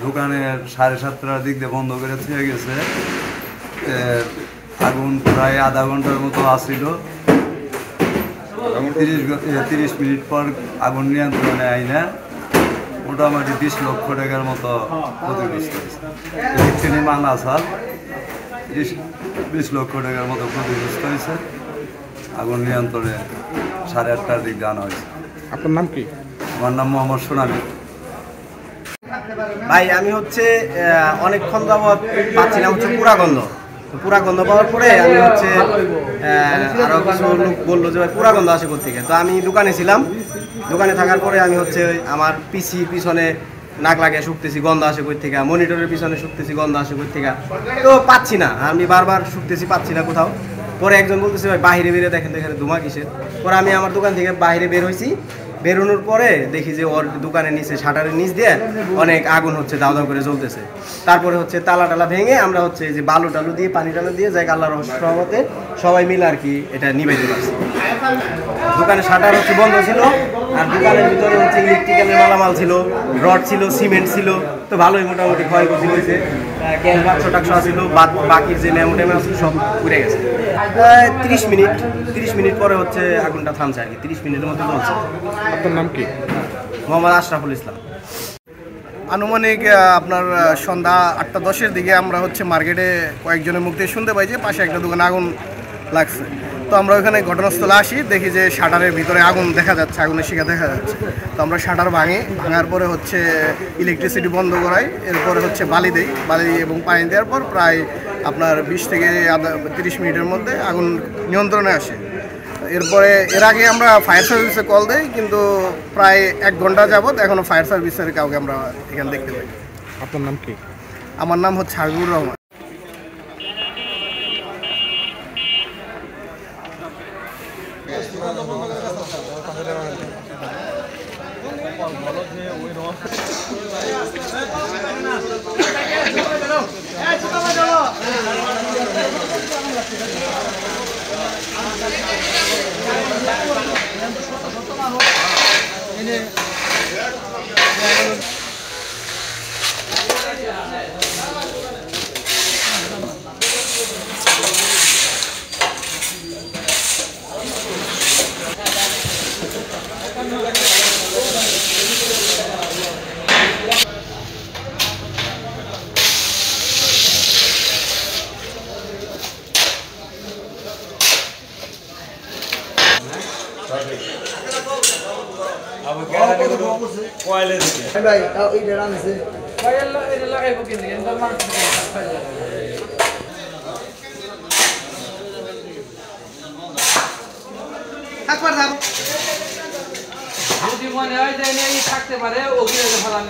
দোকানের 7:30টার দিক দিয়ে বন্ধ করে থুয়ে গেছে। আগুন প্রায় আধা ঘন্টার মতো আসছিল। 30 মিনিট পর আগুন নিয়ন্ত্রণে আইনা মোটামুটি 20 লক্ষ টাকার মতো ক্ষতিগ্রস্ত হয়েছে। ইলেকট্রিক মানা সাল 20 লক্ষ টাকার মতো ক্ষতিগ্রস্ত হয়েছে। আগুন নিয়ন্ত্রণে 8:30টার দিক জানা হয়েছে। আপনার নাম কি? আমার নাম মোহাম্মদ সোনালী। ভাই আমি হচ্ছে অনেকক্ষণ যাবৎ পাচ্ছিলাম হচ্ছে পুরা গন্ধ পাওয়ার পরে আমি হচ্ছে আরও কিছু লোক বললো যে ভাই পুরা গন্ধ আসে কোত্থেকে। তো আমি দোকানে ছিলাম, দোকানে থাকার পরে আমি হচ্ছে আমার পিছনে নাক লাগিয়ে শুকতেছি গন্ধ আসে কই থেকে, মনিটরের পিছনে শুকতেছি গন্ধ আসে কই থেকে, তো পাচ্ছি না। আমি বারবার শুকতেছি, পাচ্ছি না কোথাও। পরে একজন বলতেছে ভাই বাইরে বেরিয়ে দেখেন এখানে ধোঁয়া কিসের। পরে আমি আমার দোকান থেকে বাইরে বের হয়েছি, বেরোনোর পরে দেখি যে ওর দোকানের নিচে শাটারের নিচ দিয়ে অনেক আগুন হচ্ছে দাও দাও করে জ্বলতেছে। তারপরে হচ্ছে তালা ভেঙে আমরা হচ্ছে যে বালু টালু দিয়ে পানি টালু দিয়ে যাই আল্লাহর রহমতে সবাই মিলে আর কি এটা নিভাইতে পারছি। দোকানের শাটার হচ্ছে বন্ধ ছিল, আর দোকানের ভিতরে হচ্ছে ইলেকট্রিক্যালের মালামাল ছিল, রড ছিল, সিমেন্ট ছিল, তো ভালোই মোটামুটি ক্ষয়ক্ষতি হয়েছে। গ্যাস বাক্স টাক্স ছিল, বাকির যে মেমো টেমো ছিল সব উড়ে গেছে। 30 মিনিট পরে হচ্ছে আগুনটা থামছে আর কি, 30 মিনিটের মধ্যে চলছে। আপনার নাম কি? মোহাম্মদ আশরাফুল ইসলাম। আনুমানিক আপনার সন্ধ্যা 8:10-এর দিকে আমরা হচ্ছে মার্কেটে কয়েকজনের মুখ থেকে শুনতে পাই যে পাশে একটা দোকানে আগুন লাগছে। তো আমরা ওখানে ঘটনাস্থলে আসি, দেখি যে শাটারের ভিতরে আগুন দেখা যাচ্ছে, আগুনের শিখা দেখা যাচ্ছে। তো আমরা শাটার ভাঙার পরে হচ্ছে ইলেকট্রিসিটি বন্ধ করাই, এরপরে হচ্ছে বালি এবং পানি দেওয়ার পর প্রায় আপনার 20 থেকে 30 মিনিটের মধ্যে আগুন নিয়ন্ত্রণে আসে। এরপরে এর আগে আমরা ফায়ার সার্ভিসে কল দেই, কিন্তু প্রায় 1 ঘন্টা যাবৎ এখনও ফায়ার সার্ভিসের কাউকে আমরা এখানে দেখতে পাই। আপনার নাম কি? আমার নাম হচ্ছে হাবিবুর রহমান। যদি মনে হয় যে এই থাকতে পারে ওগুলো ফলান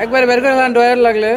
একবার বের করে ডয়ার লাগলে